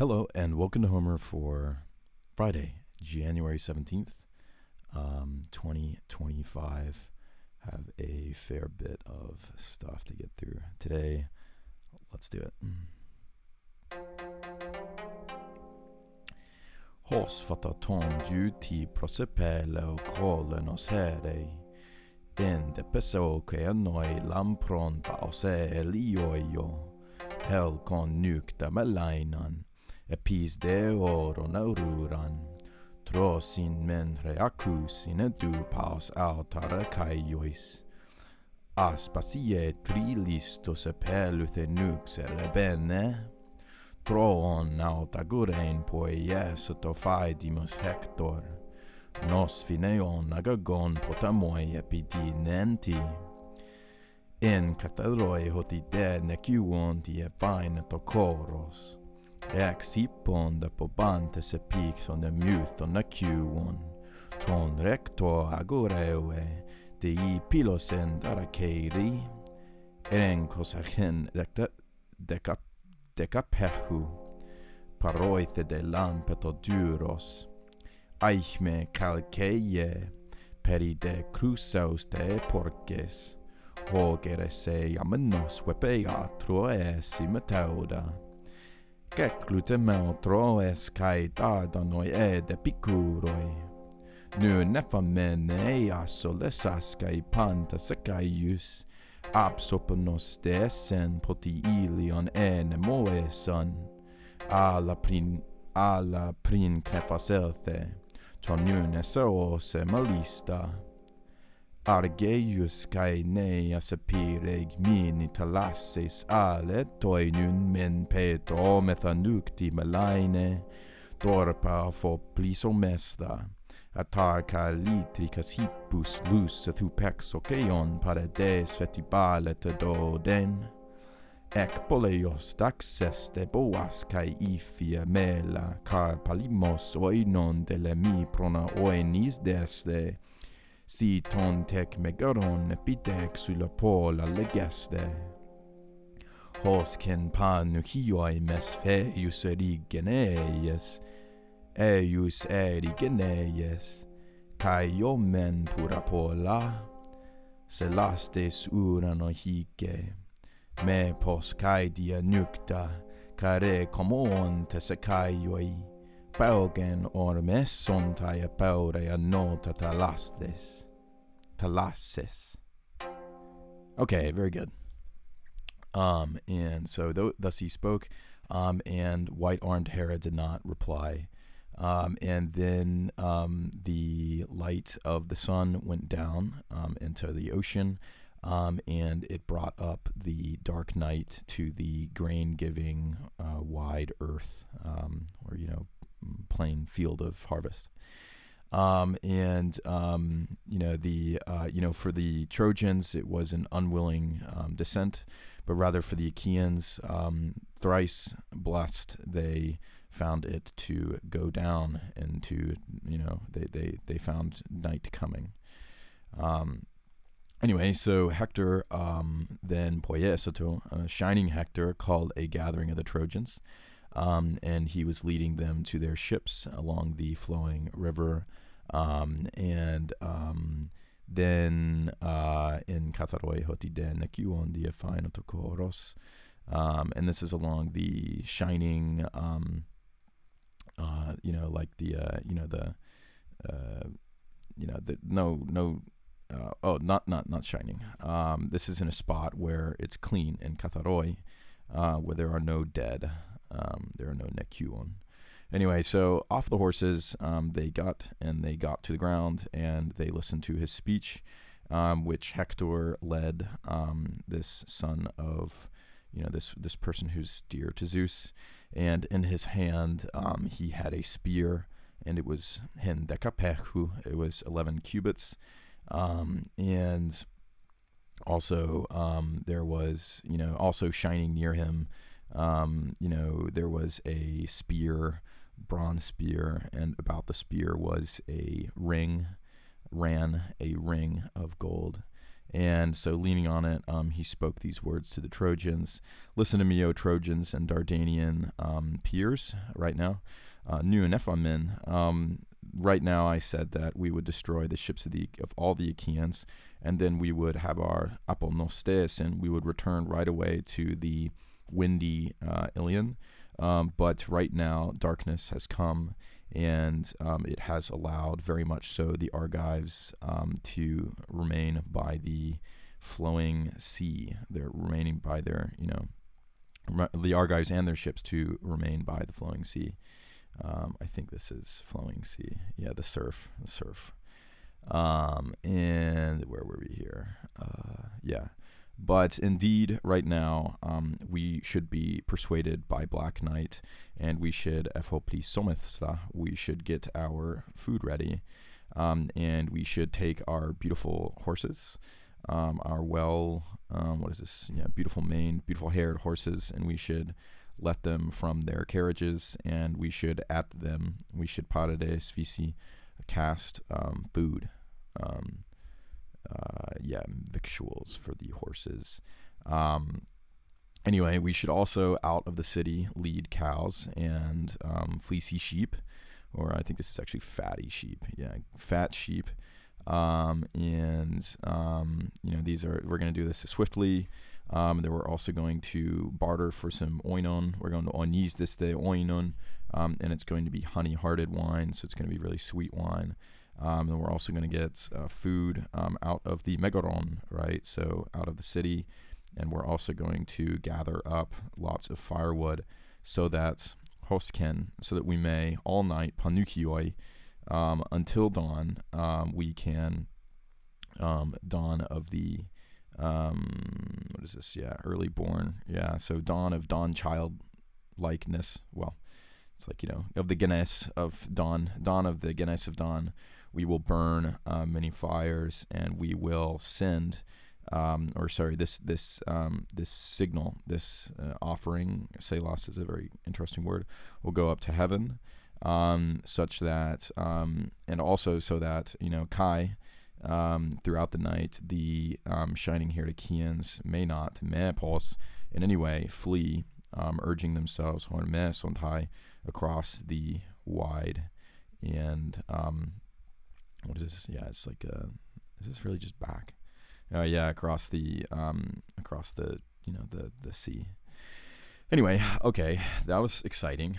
Hello and welcome to Homer for Friday, January 17th, 2025. Have a fair bit of stuff to get through today. Let's do it. Hos fataton duty prosepele o kolenos herei. Inde peso que anoi lampronta ose elioio. Hel con nukta melainan. Epis de oro naururan, trosin menre akusin edu paus autara kaiois. Aspasie trilistos epeluthe nux erebene, troon autagurein poies autophaidimos Hector, nos fineon agagon potamoi epidinenti. In catedroi hotide necuon die fine tocoros. Ex hippon de pobante se pixon de muthon acuon, ton rector agoreue, de I pilosen daraceiri, erencos agen decapehu, paroithe de lampeto duros, aichme calceie, peri de crusaus de porces, hogere se amenos wepeatro esi metauda, Kekklute meotro eskai dardanoi de picuroi. Nu nefamene eiaso lesaskai panta sekaius, absopanos desen poti ilion ene moesan, ala prin kefaselthe, tonune seose malista. Argeius kai nei asapire gmini talassis ale toinun men peto methanukti malaine dorpa fo plisomesta atarka litricas hippus lus thupex okeon parades fetibale tedoden ec poleios daxes de boas kai ifia mela car palimos oinon de le mi prona oenis deste si ton tec megaron epitec sulla pola legeste. Hos ken panuchioi mes feius erigeneies, eius erigeneies, kai omen pura pola, celastes urano hige, me pos caidia nucta, care comon tesecaioi, Paugen ormes sontai apaurea nota talasses. Okay, very good. And so thus he spoke, and white-armed Hera did not reply. And then the light of the sun went down into the ocean, and it brought up the dark night to the grain-giving wide earth, or plain field of harvest. For the Trojans, it was an unwilling descent, but rather for the Achaeans, thrice blessed, they found it to go down into, they found night coming. Anyway, so Hector, then poiesoto, shining Hector, called a gathering of the Trojans, and he was leading them to their ships along the flowing river. Then in Katharoi hotide necuon dia phainotokoros, and this is along the shining, not shining. This is in a spot where it's clean in Katharoi, where there are no dead. There are no necuon. Anyway, so off the horses, they got to the ground, and they listened to his speech, which Hector led, this son of, this person who's dear to Zeus, and in his hand, he had a spear, and it was hen dekapehu, it was 11 cubits, and also, there was, also shining near him, there was a spear, bronze spear, and about the spear was a ring of gold, And so leaning on it, he spoke these words to the Trojans. Listen to me, O Trojans and Dardanian peers, right now. Nu and Ephamin. Right now I said that we would destroy the ships of all the Achaeans, and then we would have our aponostes, and we would return right away to the windy Ilion. But right now darkness has come, and it has allowed very much so the Argives to remain by the flowing sea. They're remaining by their, the Argives and their ships to remain by the flowing sea. I think this is flowing sea. Yeah, the surf. And where were we here? Yeah. But indeed, right now, we should be persuaded by Black Knight, and we should we should get our food ready, and we should take our beautiful horses, our beautiful maned, beautiful haired horses, and we should let them from their carriages, and we should parades visi cast food. Victuals for the horses. Anyway, we should also out of the city lead cows and fleecy sheep, or I think this is actually fatty sheep. Yeah, fat sheep. We're going to do this swiftly. Then we're also going to barter for some oinon. We're going to oiniz this day oinon, and it's going to be honey-hearted wine, so it's going to be really sweet wine. Then we're also going to get food out of the megaron, right? So out of the city, and we're also going to gather up lots of firewood so that we may all night panukioi until dawn. We can dawn of the what is this? Yeah, early born. Yeah, so dawn of dawn childlikeness. Well, it's like of the Genes of dawn of the Genes of dawn. We will burn many fires, and we will send, this signal, this offering, selas is a very interesting word, will go up to heaven, such that, and also so that, Kai, throughout the night, the shining-haired Achaeans may not, mepos, in any way flee, urging themselves, across the wide and, what is this? Yeah, it's like is this really just back? Across the the sea. Anyway, okay, that was exciting.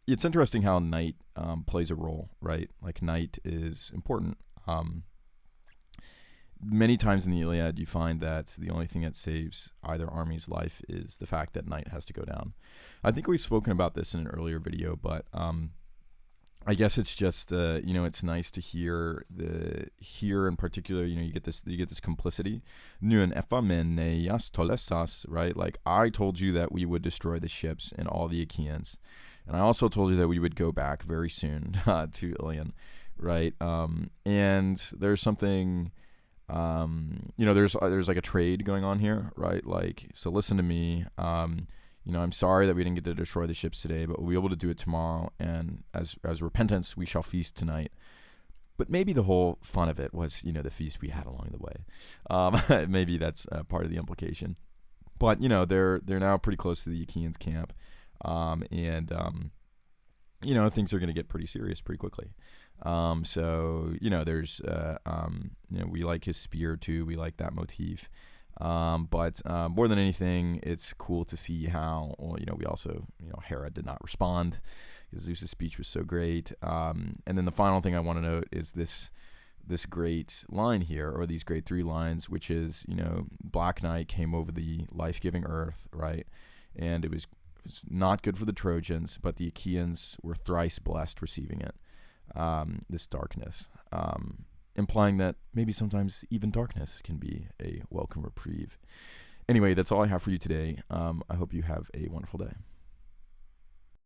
It's interesting how night plays a role, right? Like night is important. Many times in the Iliad, you find that the only thing that saves either army's life is the fact that night has to go down. I think we've spoken about this in an earlier video, but I guess it's just it's nice to hear in particular, you get this complicity. Right? Like, I told you that we would destroy the ships and all the Achaeans, and I also told you that we would go back very soon to Ilion, right? And there's something, there's like a trade going on here, right? Like, so listen to me. I'm sorry that we didn't get to destroy the ships today, but we'll be able to do it tomorrow. And as repentance, we shall feast tonight. But maybe the whole fun of it was, the feast we had along the way. Maybe that's part of the implication. But they're now pretty close to the Achaeans' camp, things are going to get pretty serious pretty quickly. There's we like his spear too. We like that motif. But more than anything, it's cool to see how, we also, Hera did not respond because Zeus's speech was so great. And then the final thing I want to note is this great line here, or these great three lines, which is, Black Knight came over the life-giving earth, right? And it was not good for the Trojans, but the Achaeans were thrice blessed receiving it, this darkness. Implying that maybe sometimes even darkness can be a welcome reprieve. Anyway, that's all I have for you today. I hope you have a wonderful day.